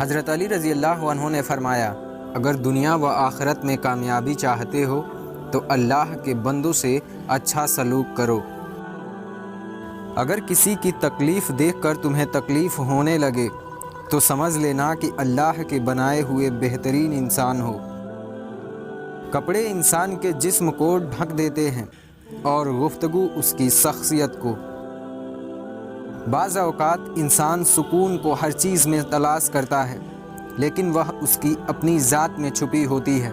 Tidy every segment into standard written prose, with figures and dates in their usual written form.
حضرت علی رضی اللہ عنہ نے فرمایا، اگر دنیا و آخرت میں کامیابی چاہتے ہو تو اللہ کے بندوں سے اچھا سلوک کرو۔ اگر کسی کی تکلیف دیکھ کر تمہیں تکلیف ہونے لگے تو سمجھ لینا کہ اللہ کے بنائے ہوئے بہترین انسان ہو۔ کپڑے انسان کے جسم کو ڈھک دیتے ہیں اور گفتگو اس کی شخصیت کو۔ بعض اوقات انسان سکون کو ہر چیز میں تلاش کرتا ہے، لیکن وہ اس کی اپنی ذات میں چھپی ہوتی ہے۔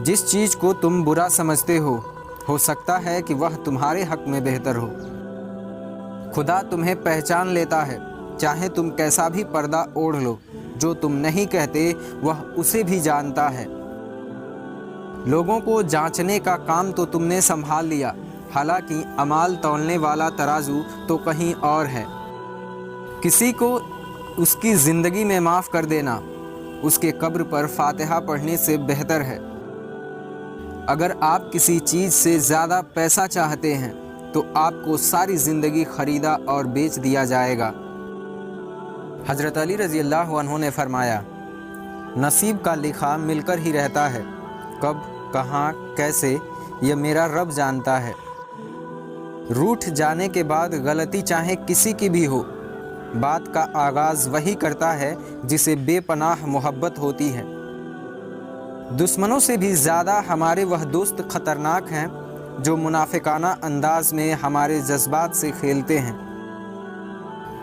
جس چیز کو تم برا سمجھتے ہو سکتا ہے کہ وہ تمہارے حق میں بہتر ہو۔ خدا تمہیں پہچان لیتا ہے، چاہے تم کیسا بھی پردہ اوڑھ لو، جو تم نہیں کہتے وہ اسے بھی جانتا ہے۔ لوگوں کو جانچنے کا کام تو تم نے سنبھال لیا، حالانکہ اعمال تولنے والا ترازو تو کہیں اور ہے۔ کسی کو اس کی زندگی میں معاف کر دینا اس کے قبر پر فاتحہ پڑھنے سے بہتر ہے۔ اگر آپ کسی چیز سے زیادہ پیسہ چاہتے ہیں تو آپ کو ساری زندگی خریدا اور بیچ دیا جائے گا۔ حضرت علی رضی اللہ عنہ نے فرمایا، نصیب کا لکھا مل کر ہی رہتا ہے، کب، کہاں، کیسے، یہ میرا رب جانتا ہے۔ روٹھ جانے کے بعد غلطی چاہے کسی کی بھی ہو، بات کا آغاز وہی کرتا ہے جسے بے پناہ محبت ہوتی ہے۔ دشمنوں سے بھی زیادہ ہمارے وہ دوست خطرناک ہیں جو منافقانہ انداز میں ہمارے جذبات سے کھیلتے ہیں۔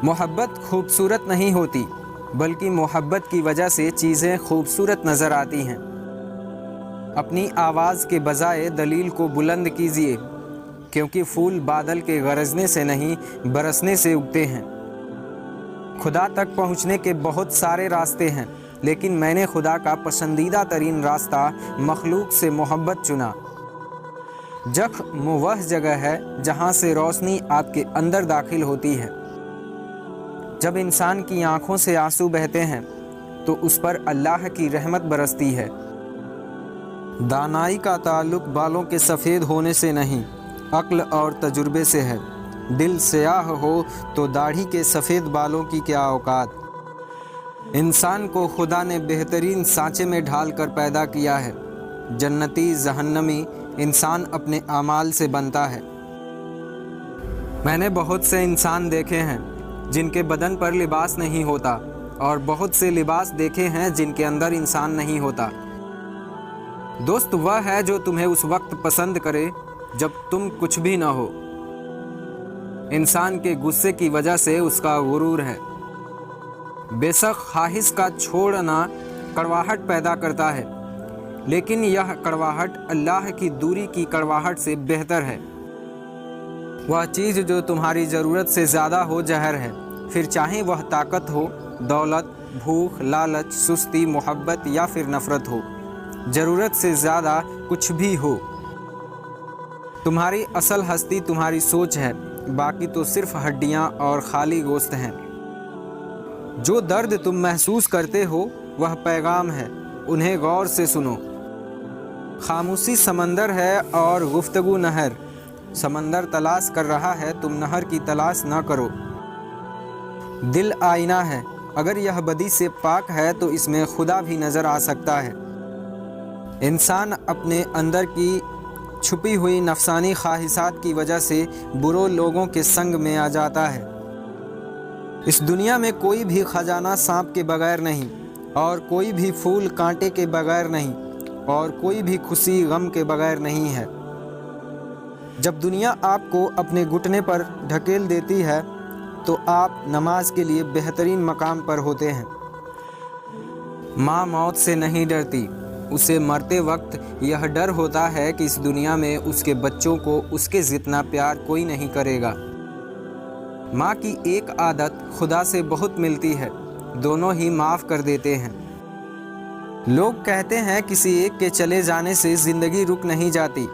محبت خوبصورت نہیں ہوتی، بلکہ محبت کی وجہ سے چیزیں خوبصورت نظر آتی ہیں۔ اپنی آواز کے بجائے دلیل کو بلند کیجیے، کیونکہ پھول بادل کے گرجنے سے نہیں برسنے سے اگتے ہیں۔ خدا تک پہنچنے کے بہت سارے راستے ہیں، لیکن میں نے خدا کا پسندیدہ ترین راستہ مخلوق سے محبت چنا۔ زخم وہ جگہ ہے جہاں سے روشنی آپ کے اندر داخل ہوتی ہے۔ جب انسان کی آنکھوں سے آنسو بہتے ہیں تو اس پر اللہ کی رحمت برستی ہے۔ دانائی کا تعلق بالوں کے سفید ہونے سے نہیں، عقل اور تجربے سے ہے۔ دل سیاہ ہو تو داڑھی کے سفید بالوں کی کیا اوقات۔ انسان کو خدا نے بہترین سانچے میں ڈھال کر پیدا کیا ہے۔ جنتی جہنمی انسان اپنے اعمال سے بنتا ہے۔ میں نے بہت سے انسان دیکھے ہیں جن کے بدن پر لباس نہیں ہوتا، اور بہت سے لباس دیکھے ہیں جن کے اندر انسان نہیں ہوتا۔ دوست وہ ہے جو تمہیں اس وقت پسند کرے جب تم کچھ بھی نہ ہو۔ انسان کے غصے کی وجہ سے اس کا غرور ہے۔ بے شک خواہش کا چھوڑنا کڑواہٹ پیدا کرتا ہے، لیکن یہ کڑواہٹ اللہ کی دوری کی کڑواہٹ سے بہتر ہے۔ وہ چیز جو تمہاری ضرورت سے زیادہ ہو زہر ہے، پھر چاہے وہ طاقت ہو، دولت، بھوک، لالچ، سستی، محبت یا پھر نفرت ہو، ضرورت سے زیادہ کچھ بھی ہو۔ تمہاری اصل ہستی تمہاری سوچ ہے، باقی تو صرف ہڈیاں اور خالی گوشت ہیں۔ جو درد تم محسوس کرتے ہو وہ پیغام ہے، انہیں غور سے سنو۔ خاموشی سمندر ہے اور گفتگو نہر۔ سمندر تلاش کر رہا ہے، تم نہر کی تلاش نہ کرو۔ دل آئینہ ہے، اگر یہ بدی سے پاک ہے تو اس میں خدا بھی نظر آ سکتا ہے۔ انسان اپنے اندر کی چھپی ہوئی نفسانی خواہشات کی وجہ سے برے لوگوں کے سنگ میں آ جاتا ہے۔ اس دنیا میں کوئی بھی خزانہ سانپ کے بغیر نہیں، اور کوئی بھی پھول کانٹے کے بغیر نہیں، اور کوئی بھی خوشی غم کے بغیر نہیں ہے۔ جب دنیا آپ کو اپنے گھٹنے پر ڈھکیل دیتی ہے تو آپ نماز کے لیے بہترین مقام پر ہوتے ہیں۔ ماں موت سے نہیں ڈرتی، اسے مرتے وقت یہ ڈر ہوتا ہے کہ اس دنیا میں اس کے بچوں کو اس کے جتنا پیار کوئی نہیں کرے گا۔ ماں کی ایک عادت خدا سے بہت ملتی ہے، دونوں ہی معاف کر دیتے ہیں۔ لوگ کہتے ہیں کسی ایک کے چلے جانے سے زندگی رک نہیں جاتی،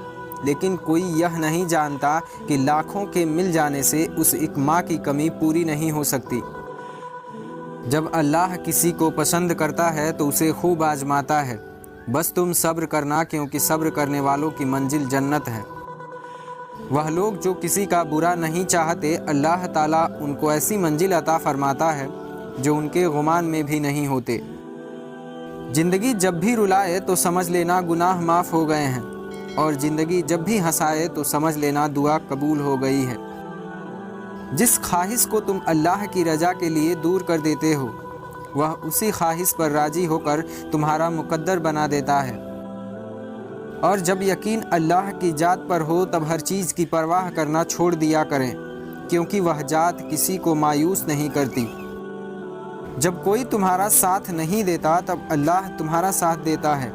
لیکن کوئی یہ نہیں جانتا کہ لاکھوں کے مل جانے سے اس ایک ماں کی کمی پوری نہیں ہو سکتی۔ جب اللہ کسی کو پسند کرتا ہے تو اسے خوب آزماتا ہے، بس تم صبر کرنا، کیونکہ صبر کرنے والوں کی منزل جنت ہے۔ وہ لوگ جو کسی کا برا نہیں چاہتے، اللہ تعالیٰ ان کو ایسی منزل عطا فرماتا ہے جو ان کے گمان میں بھی نہیں ہوتے۔ زندگی جب بھی رلائے تو سمجھ لینا گناہ معاف ہو گئے ہیں، اور زندگی جب بھی ہنسائے تو سمجھ لینا دعا قبول ہو گئی ہے۔ جس خواہش کو تم اللہ کی رضا کے لیے دور کر دیتے ہو، وہ اسی خواہش پر راضی ہو کر تمہارا مقدر بنا دیتا ہے۔ اور جب یقین اللہ کی ذات پر ہو تب ہر چیز کی پرواہ کرنا چھوڑ دیا کریں، کیونکہ وہ ذات کسی کو مایوس نہیں کرتی۔ جب کوئی تمہارا ساتھ نہیں دیتا تب اللہ تمہارا ساتھ دیتا ہے،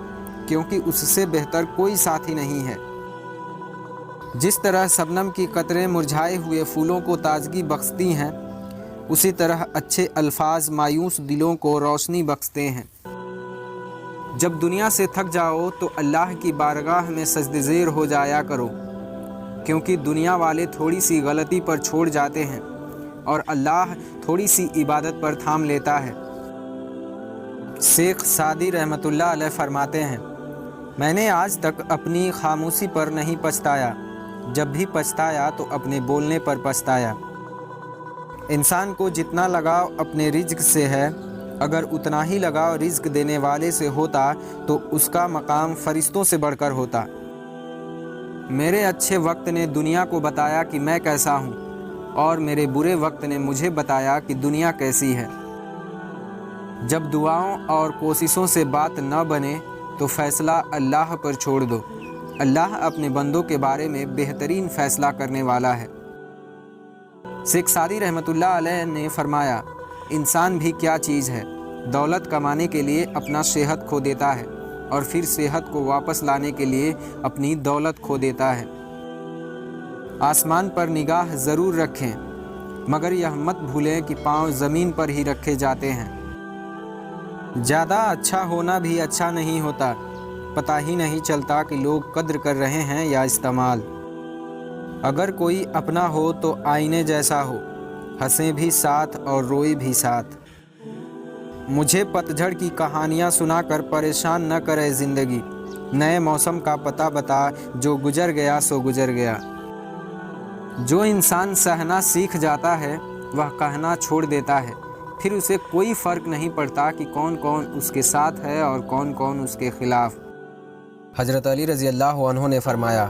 کیونکہ اس سے بہتر کوئی ساتھی نہیں ہے۔ جس طرح شبنم کی قطریں مرجھائے ہوئے پھولوں کو تازگی بخشتی ہیں، اسی طرح اچھے الفاظ مایوس دلوں کو روشنی بخشتے ہیں۔ جب دنیا سے تھک جاؤ تو اللہ کی بارگاہ میں سجدہ زیر ہو جایا کرو، کیونکہ دنیا والے تھوڑی سی غلطی پر چھوڑ جاتے ہیں اور اللہ تھوڑی سی عبادت پر تھام لیتا ہے۔ شیخ سعدی رحمۃ اللہ علیہ فرماتے ہیں، میں نے آج تک اپنی خاموشی پر نہیں پچھتایا، جب بھی پچھتایا تو اپنے بولنے پر پچھتایا۔ انسان کو جتنا لگاؤ اپنے رزق سے ہے، اگر اتنا ہی لگاؤ رزق دینے والے سے ہوتا تو اس کا مقام فرشتوں سے بڑھ کر ہوتا۔ میرے اچھے وقت نے دنیا کو بتایا کہ میں کیسا ہوں، اور میرے برے وقت نے مجھے بتایا کہ دنیا کیسی ہے۔ جب دعاؤں اور کوششوں سے بات نہ بنے تو فیصلہ اللہ پر چھوڑ دو، اللہ اپنے بندوں کے بارے میں بہترین فیصلہ کرنے والا ہے۔ شیخ سعدی رحمۃ اللہ علیہ نے فرمایا، انسان بھی کیا چیز ہے، دولت کمانے کے لیے اپنا صحت کھو دیتا ہے، اور پھر صحت کو واپس لانے کے لیے اپنی دولت کھو دیتا ہے۔ آسمان پر نگاہ ضرور رکھیں، مگر یہ مت بھولیں کہ پاؤں زمین پر ہی رکھے جاتے ہیں۔ زیادہ اچھا ہونا بھی اچھا نہیں ہوتا، پتہ ہی نہیں چلتا کہ لوگ قدر کر رہے ہیں یا استعمال۔ اگر کوئی اپنا ہو تو آئینے جیسا ہو، ہنسے بھی ساتھ اور روئے بھی ساتھ۔ مجھے پتجھڑ کی کہانیاں سنا کر پریشان نہ کرے زندگی، نئے موسم کا پتہ بتا، جو گزر گیا سو گزر گیا۔ جو انسان سہنا سیکھ جاتا ہے وہ کہنا چھوڑ دیتا ہے، پھر اسے کوئی فرق نہیں پڑتا کہ کون کون اس کے ساتھ ہے اور کون کون اس کے خلاف۔ حضرت علی رضی اللہ عنہ نے فرمایا،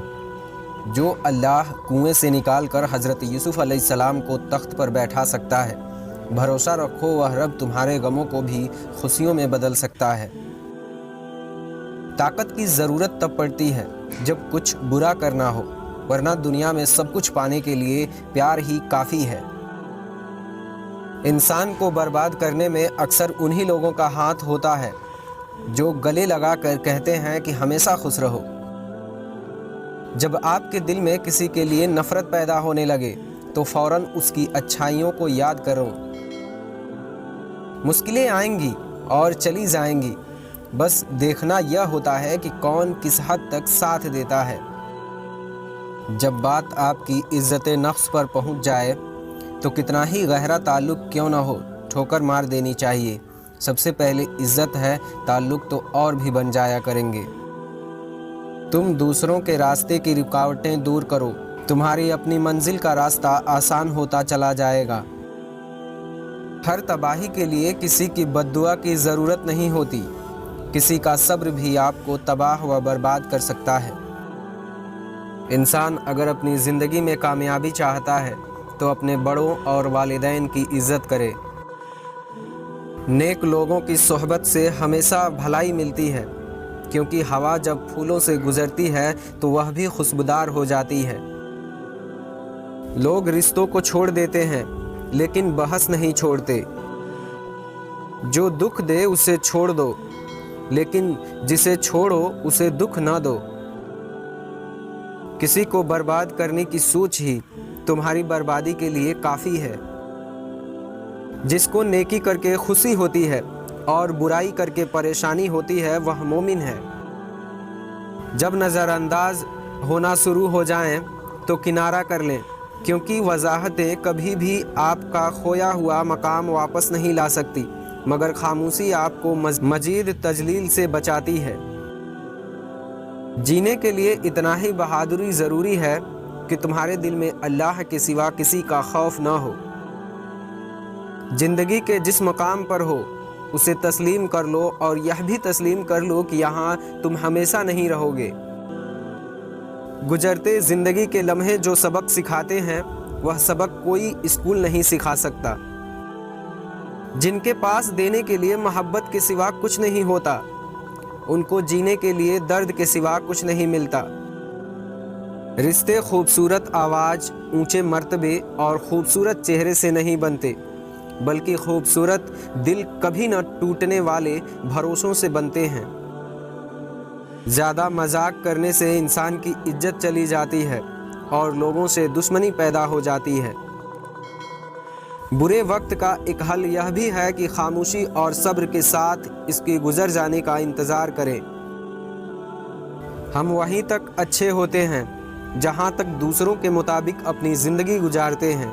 جو اللہ کنویں سے نکال کر حضرت یوسف علیہ السلام کو تخت پر بیٹھا سکتا ہے، بھروسہ رکھو وہ رب تمہارے غموں کو بھی خوشیوں میں بدل سکتا ہے۔ طاقت کی ضرورت تب پڑتی ہے جب کچھ برا کرنا ہو، ورنہ دنیا میں سب کچھ پانے کے لیے پیار ہی کافی ہے۔ انسان کو برباد کرنے میں اکثر انہی لوگوں کا ہاتھ ہوتا ہے جو گلے لگا کر کہتے ہیں کہ ہمیشہ خوش رہو۔ جب آپ کے دل میں کسی کے لیے نفرت پیدا ہونے لگے تو فوراً اس کی اچھائیوں کو یاد کرو۔ مشکلیں آئیں گی اور چلی جائیں گی، بس دیکھنا یہ ہوتا ہے کہ کون کس حد تک ساتھ دیتا ہے۔ جب بات آپ کی عزت نفس پر پہنچ جائے تو کتنا ہی گہرا تعلق کیوں نہ ہو، ٹھوکر مار دینی چاہیے۔ سب سے پہلے عزت ہے، تعلق تو اور بھی بن جایا کریں گے۔ تم دوسروں کے راستے کی رکاوٹیں دور کرو، تمہاری اپنی منزل کا راستہ آسان ہوتا چلا جائے گا۔ ہر تباہی کے لیے کسی کی بد دعا کی ضرورت نہیں ہوتی، کسی کا صبر بھی آپ کو تباہ و برباد کر سکتا ہے۔ انسان اگر اپنی زندگی میں کامیابی چاہتا ہے تو اپنے بڑوں اور والدین کی عزت کرے۔ نیک لوگوں کی صحبت سے ہمیشہ بھلائی ملتی ہے، کیونکہ ہوا جب پھولوں سے گزرتی ہے تو وہ بھی خوشبودار ہو جاتی ہے۔ لوگ رشتوں کو چھوڑ دیتے ہیں لیکن بحث نہیں چھوڑتے۔ جو دکھ دے اسے چھوڑ دو، لیکن جسے چھوڑو اسے دکھ نہ دو۔ کسی کو برباد کرنے کی سوچ ہی تمہاری بربادی کے لیے کافی ہے۔ جس کو نیکی کر کے خوشی ہوتی ہے اور برائی کر کے پریشانی ہوتی ہے وہ مومن ہے۔ جب نظر انداز ہونا شروع ہو جائیں تو کنارہ کر لیں، کیونکہ وضاحتیں کبھی بھی آپ کا کھویا ہوا مقام واپس نہیں لا سکتی، مگر خاموشی آپ کو مزید تجلیل سے بچاتی ہے۔ جینے کے لیے اتنا ہی بہادری ضروری ہے کہ تمہارے دل میں اللہ کے سوا کسی کا خوف نہ ہو۔ زندگی کے جس مقام پر ہو اسے تسلیم کر لو، اور یہ بھی تسلیم کر لو کہ یہاں تم ہمیشہ نہیں رہو گے۔ گزرتے زندگی کے لمحے جو سبق سکھاتے ہیں وہ سبق کوئی اسکول نہیں سکھا سکتا۔ جن کے پاس دینے کے لیے محبت کے سوا کچھ نہیں ہوتا، ان کو جینے کے لیے درد کے سوا کچھ نہیں ملتا۔ رشتے خوبصورت آواز، اونچے مرتبے اور خوبصورت چہرے سے نہیں بنتے، بلکہ خوبصورت دل کبھی نہ ٹوٹنے والے بھروسوں سے بنتے ہیں۔ زیادہ مذاق کرنے سے انسان کی عزت چلی جاتی ہے اور لوگوں سے دشمنی پیدا ہو جاتی ہے۔ برے وقت کا ایک حل یہ بھی ہے کہ خاموشی اور صبر کے ساتھ اس کے گزر جانے کا انتظار کریں۔ ہم وہیں تک اچھے ہوتے ہیں جہاں تک دوسروں کے مطابق اپنی زندگی گزارتے ہیں۔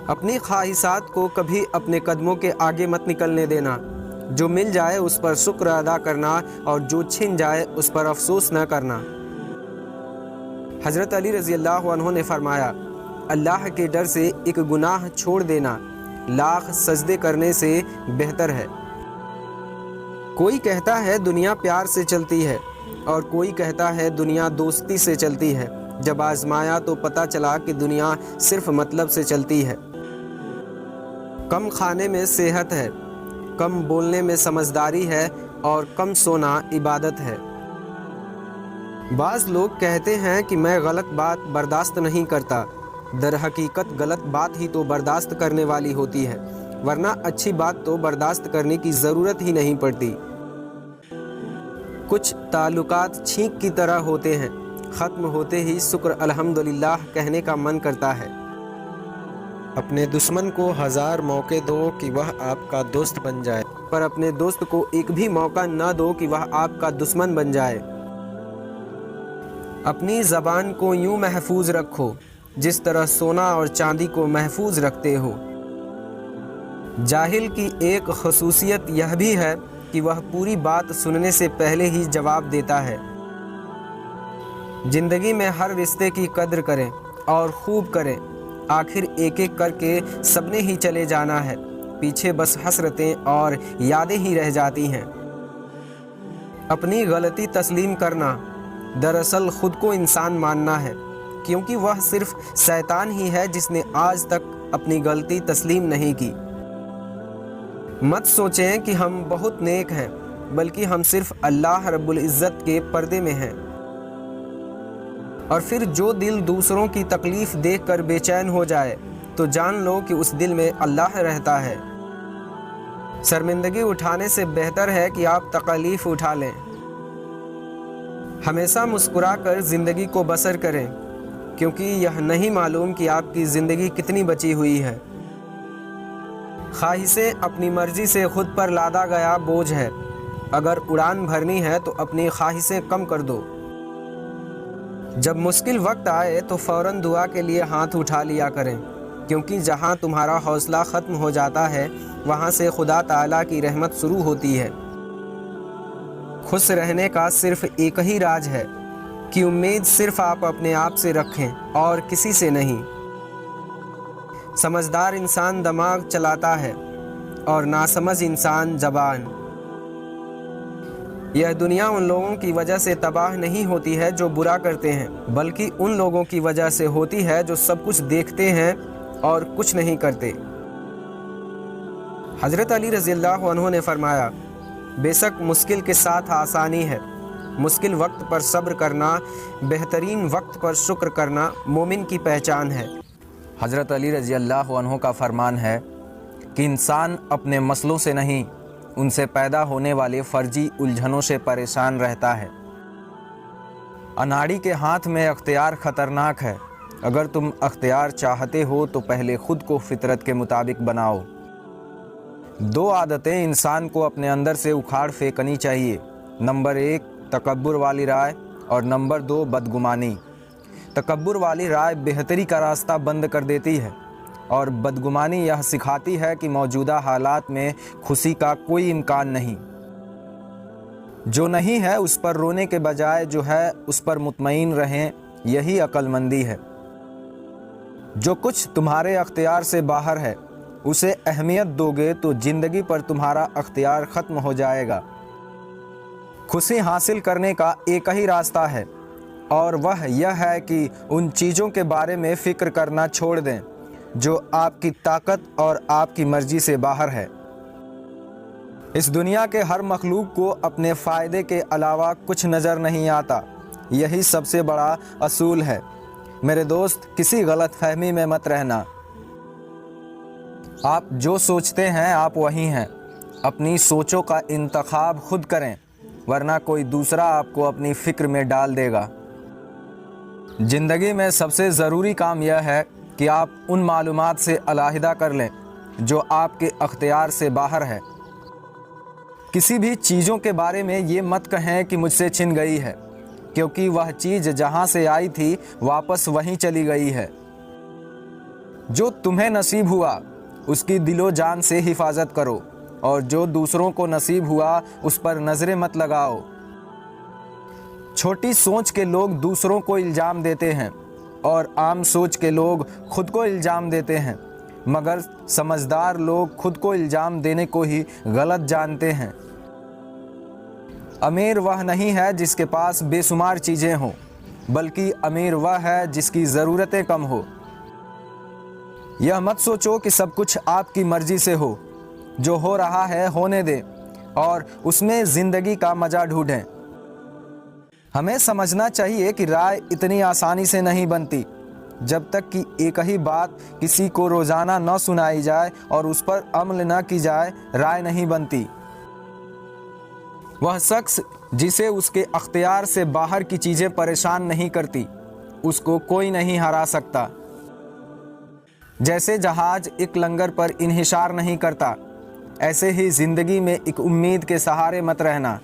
اپنی خواہشات کو کبھی اپنے قدموں کے آگے مت نکلنے دینا۔ جو مل جائے اس پر شکر ادا کرنا اور جو چھن جائے اس پر افسوس نہ کرنا۔ حضرت علی رضی اللہ عنہ نے فرمایا، اللہ کے ڈر سے ایک گناہ چھوڑ دینا لاکھ سجدے کرنے سے بہتر ہے۔ کوئی کہتا ہے دنیا پیار سے چلتی ہے اور کوئی کہتا ہے دنیا دوستی سے چلتی ہے۔ جب آزمایا تو پتہ چلا کہ دنیا صرف مطلب سے چلتی ہے۔ کم کھانے میں صحت ہے، کم بولنے میں سمجھداری ہے اور کم سونا عبادت ہے۔ بعض لوگ کہتے ہیں کہ میں غلط بات برداشت نہیں کرتا، در حقیقت غلط بات ہی تو برداشت کرنے والی ہوتی ہے، ورنہ اچھی بات تو برداشت کرنے کی ضرورت ہی نہیں پڑتی۔ کچھ تعلقات چھینک کی طرح ہوتے ہیں، ختم ہوتے ہی شکر الحمدللہ کہنے کا من کرتا ہے۔ اپنے دشمن کو 1000 موقع دو کہ وہ آپ کا دوست بن جائے، پر اپنے دوست کو ایک بھی موقع نہ دو کہ وہ آپ کا دشمن بن جائے۔ اپنی زبان کو یوں محفوظ رکھو جس طرح سونا اور چاندی کو محفوظ رکھتے ہو۔ جاہل کی ایک خصوصیت یہ بھی ہے کہ وہ پوری بات سننے سے پہلے ہی جواب دیتا ہے۔ زندگی میں ہر رشتے کی قدر کریں اور خوب کریں، آخر ایک ایک کر کے سب نے ہی چلے جانا ہے، پیچھے بس حسرتیں اور یادیں ہی رہ جاتی ہیں۔ اپنی غلطی تسلیم کرنا، دراصل خود کو انسان ماننا ہے، کیونکہ وہ صرف شیطان ہی ہے جس نے آج تک اپنی غلطی تسلیم نہیں کی۔ مت سوچیں کہ ہم بہت نیک ہیں، بلکہ ہم صرف اللہ رب العزت کے پردے میں ہیں۔ اور پھر جو دل دوسروں کی تکلیف دیکھ کر بے چین ہو جائے تو جان لو کہ اس دل میں اللہ رہتا ہے۔ شرمندگی اٹھانے سے بہتر ہے کہ آپ تکلیف اٹھا لیں۔ ہمیشہ مسکرا کر زندگی کو بسر کریں، کیونکہ یہ نہیں معلوم کہ آپ کی زندگی کتنی بچی ہوئی ہے۔ خواہشیں اپنی مرضی سے خود پر لادا گیا بوجھ ہے، اگر اڑان بھرنی ہے تو اپنی خواہشیں کم کر دو۔ جب مشکل وقت آئے تو فوراً دعا کے لیے ہاتھ اٹھا لیا کریں، کیونکہ جہاں تمہارا حوصلہ ختم ہو جاتا ہے وہاں سے خدا تعالیٰ کی رحمت شروع ہوتی ہے۔ خوش رہنے کا صرف ایک ہی راز ہے کہ امید صرف آپ اپنے آپ سے رکھیں اور کسی سے نہیں۔ سمجھدار انسان دماغ چلاتا ہے اور ناسمجھ انسان زبان۔ یہ دنیا ان لوگوں کی وجہ سے تباہ نہیں ہوتی ہے جو برا کرتے ہیں، بلکہ ان لوگوں کی وجہ سے ہوتی ہے جو سب کچھ دیکھتے ہیں اور کچھ نہیں کرتے۔ حضرت علی رضی اللہ عنہ نے فرمایا، بے شک مشکل کے ساتھ آسانی ہے، مشکل وقت پر صبر کرنا، بہترین وقت پر شکر کرنا مومن کی پہچان ہے۔ حضرت علی رضی اللہ عنہ کا فرمان ہے کہ انسان اپنے مسئلوں سے نہیں، ان سے پیدا ہونے والے فرضی الجھنوں سے پریشان رہتا ہے۔ اناڑی کے ہاتھ میں اختیار خطرناک ہے، اگر تم اختیار چاہتے ہو تو پہلے خود کو فطرت کے مطابق بناؤ۔ 2 عادتیں انسان کو اپنے اندر سے اکھاڑ پھینکنی چاہیے، نمبر 1 تکبر والی رائے اور نمبر 2 بدگمانی۔ تکبر والی رائے بہتری کا راستہ بند کر دیتی ہے اور بدگمانی یہ سکھاتی ہے کہ موجودہ حالات میں خوشی کا کوئی امکان نہیں۔ جو نہیں ہے اس پر رونے کے بجائے جو ہے اس پر مطمئن رہیں یہی عقل مندی ہے۔ جو کچھ تمہارے اختیار سے باہر ہے اسے اہمیت دو گے تو زندگی پر تمہارا اختیار ختم ہو جائے گا۔ خوشی حاصل کرنے کا ایک ہی راستہ ہے اور وہ یہ ہے کہ ان چیزوں کے بارے میں فکر کرنا چھوڑ دیں جو آپ کی طاقت اور آپ کی مرضی سے باہر ہے۔ اس دنیا کے ہر مخلوق کو اپنے فائدے کے علاوہ کچھ نظر نہیں آتا، یہی سب سے بڑا اصول ہے۔ میرے دوست، کسی غلط فہمی میں مت رہنا۔ آپ جو سوچتے ہیں آپ وہی ہیں۔ اپنی سوچوں کا انتخاب خود کریں، ورنہ کوئی دوسرا آپ کو اپنی فکر میں ڈال دے گا۔ زندگی میں سب سے ضروری کام یہ ہے کہ آپ ان معلومات سے علیحدہ کر لیں جو آپ کے اختیار سے باہر ہے۔ کسی بھی چیزوں کے بارے میں یہ مت کہیں کہ مجھ سے چھن گئی ہے، کیونکہ وہ چیز جہاں سے آئی تھی واپس وہیں چلی گئی ہے۔ جو تمہیں نصیب ہوا اس کی دل و جان سے حفاظت کرو، اور جو دوسروں کو نصیب ہوا اس پر نظریں مت لگاؤ۔ چھوٹی سوچ کے لوگ دوسروں کو الزام دیتے ہیں اور عام سوچ کے لوگ خود کو الزام دیتے ہیں، مگر سمجھدار لوگ خود کو الزام دینے کو ہی غلط جانتے ہیں۔ امیر وہ نہیں ہے جس کے پاس بے شمار چیزیں ہوں، بلکہ امیر وہ ہے جس کی ضرورتیں کم ہو۔ یہ مت سوچو کہ سب کچھ آپ کی مرضی سے ہو، جو ہو رہا ہے ہونے دیں اور اس میں زندگی کا مزہ ڈھونڈیں۔ ہمیں سمجھنا چاہیے کہ رائے اتنی آسانی سے نہیں بنتی۔ جب تک کہ ایک ہی بات کسی کو روزانہ نہ سنائی جائے اور اس پر عمل نہ کی جائے، رائے نہیں بنتی۔ وہ شخص جسے اس کے اختیار سے باہر کی چیزیں پریشان نہیں کرتی، اس کو کوئی نہیں ہرا سکتا۔ جیسے جہاز ایک لنگر پر انحصار نہیں کرتا، ایسے ہی زندگی میں ایک امید کے سہارے مت رہنا۔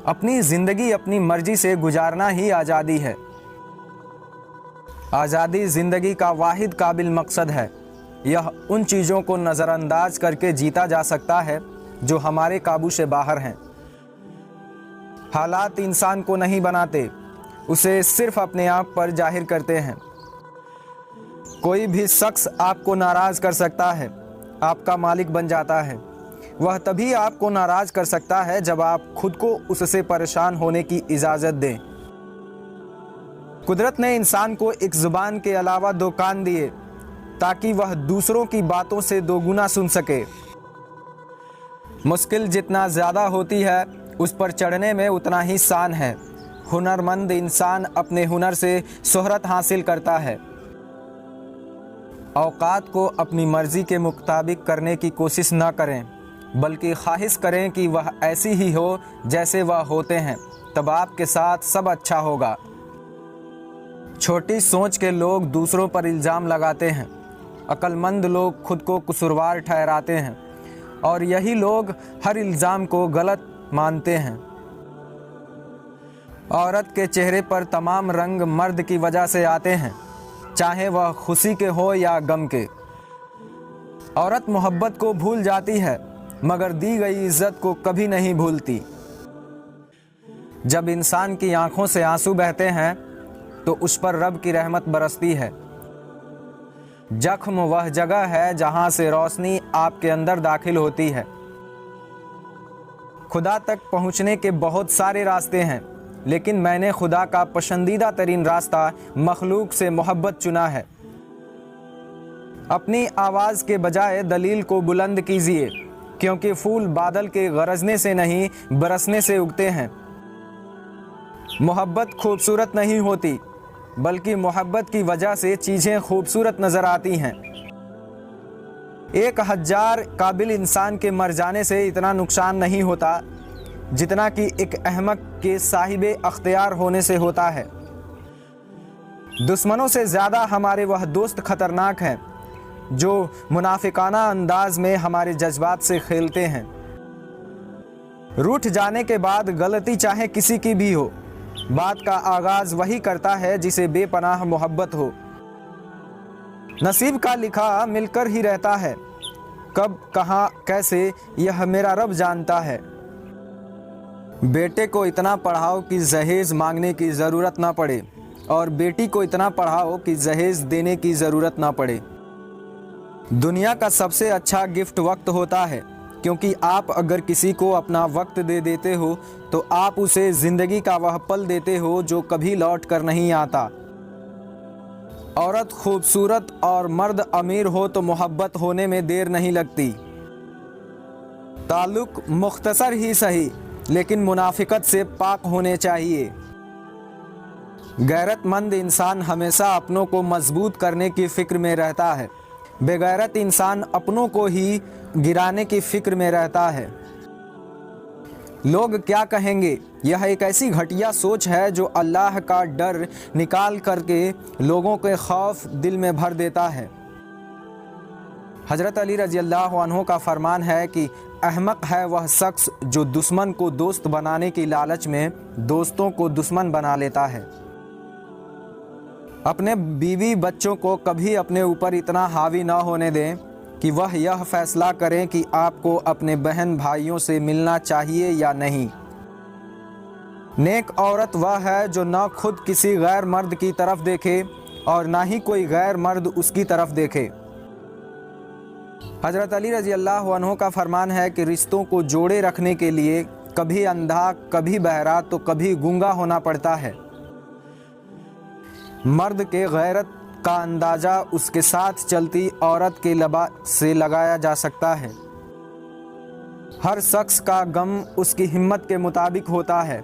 اپنی زندگی اپنی مرضی سے گزارنا ہی آزادی ہے۔ آزادی زندگی کا واحد قابل مقصد ہے۔ یہ ان چیزوں کو نظر انداز کر کے جیتا جا سکتا ہے جو ہمارے قابو سے باہر ہیں۔ حالات انسان کو نہیں بناتے، اسے صرف اپنے آپ پر ظاہر کرتے ہیں۔ کوئی بھی شخص آپ کو ناراض کر سکتا ہے، آپ کا مالک بن جاتا ہے۔ وہ تبھی آپ کو ناراض کر سکتا ہے جب آپ خود کو اس سے پریشان ہونے کی اجازت دیں۔ قدرت نے انسان کو ایک زبان کے علاوہ دو کان دیے تاکہ وہ دوسروں کی باتوں سے دو گنا سن سکے۔ مشکل جتنا زیادہ ہوتی ہے اس پر چڑھنے میں اتنا ہی آسان ہے۔ ہنرمند انسان اپنے ہنر سے شہرت حاصل کرتا ہے۔ اوقات کو اپنی مرضی کے مطابق کرنے کی کوشش نہ کریں، بلکہ خواہش کریں کہ وہ ایسی ہی ہو جیسے وہ ہوتے ہیں، تب آپ کے ساتھ سب اچھا ہوگا۔ چھوٹی سوچ کے لوگ دوسروں پر الزام لگاتے ہیں، عقل مند لوگ خود کو قصوروار ٹھہراتے ہیں، اور یہی لوگ ہر الزام کو غلط مانتے ہیں۔ عورت کے چہرے پر تمام رنگ مرد کی وجہ سے آتے ہیں، چاہے وہ خوشی کے ہو یا غم کے۔ عورت محبت کو بھول جاتی ہے مگر دی گئی عزت کو کبھی نہیں بھولتی۔ جب انسان کی آنکھوں سے آنسو بہتے ہیں تو اس پر رب کی رحمت برستی ہے۔ زخم وہ جگہ ہے جہاں سے روشنی آپ کے اندر داخل ہوتی ہے۔ خدا تک پہنچنے کے بہت سارے راستے ہیں، لیکن میں نے خدا کا پسندیدہ ترین راستہ مخلوق سے محبت چنا ہے۔ اپنی آواز کے بجائے دلیل کو بلند کیجیے، کیونکہ پھول بادل کے گرجنے سے نہیں برسنے سے اگتے ہیں۔ محبت خوبصورت نہیں ہوتی، بلکہ محبت کی وجہ سے چیزیں خوبصورت نظر آتی ہیں۔ 1000 قابل انسان کے مر جانے سے اتنا نقصان نہیں ہوتا جتنا کہ ایک احمق کے صاحب اختیار ہونے سے ہوتا ہے۔ دشمنوں سے زیادہ ہمارے وہ دوست خطرناک ہیں جو منافقانہ انداز میں ہمارے جذبات سے کھیلتے ہیں۔ روٹھ جانے کے بعد غلطی چاہے کسی کی بھی ہو، بات کا آغاز وہی کرتا ہے جسے بے پناہ محبت ہو۔ نصیب کا لکھا مل کر ہی رہتا ہے، کب کہاں کیسے یہ میرا رب جانتا ہے۔ بیٹے کو اتنا پڑھاؤ کہ جہیز مانگنے کی ضرورت نہ پڑے اور بیٹی کو اتنا پڑھاؤ کہ جہیز دینے کی ضرورت نہ پڑے۔ دنیا کا سب سے اچھا گفٹ وقت ہوتا ہے، کیونکہ آپ اگر کسی کو اپنا وقت دے دیتے ہو تو آپ اسے زندگی کا وہ پل دیتے ہو جو کبھی لوٹ کر نہیں آتا۔ عورت خوبصورت اور مرد امیر ہو تو محبت ہونے میں دیر نہیں لگتی۔ تعلق مختصر ہی صحیح لیکن منافقت سے پاک ہونے چاہیے۔ غیرت مند انسان ہمیشہ اپنوں کو مضبوط کرنے کی فکر میں رہتا ہے، بے غیرت انسان اپنوں کو ہی گرانے کی فکر میں رہتا ہے۔ لوگ کیا کہیں گے، یہ ایک ایسی گھٹیا سوچ ہے جو اللہ کا ڈر نکال کر کے لوگوں کے خوف دل میں بھر دیتا ہے۔ حضرت علی رضی اللہ عنہ کا فرمان ہے کہ احمق ہے وہ شخص جو دشمن کو دوست بنانے کی لالچ میں دوستوں کو دشمن بنا لیتا ہے۔ اپنے بیوی بچوں کو کبھی اپنے اوپر اتنا حاوی نہ ہونے دیں کہ وہ یہ فیصلہ کریں کہ آپ کو اپنے بہن بھائیوں سے ملنا چاہیے یا نہیں۔ نیک عورت وہ ہے جو نہ خود کسی غیر مرد کی طرف دیکھے اور نہ ہی کوئی غیر مرد اس کی طرف دیکھے۔ حضرت علی رضی اللہ عنہ کا فرمان ہے کہ رشتوں کو جوڑے رکھنے کے لیے کبھی اندھا، کبھی بہرا تو کبھی گونگا ہونا پڑتا ہے۔ مرد کے غیرت کا اندازہ اس کے ساتھ چلتی عورت کے لباس سے لگایا جا سکتا ہے۔ ہر شخص کا غم اس کی ہمت کے مطابق ہوتا ہے۔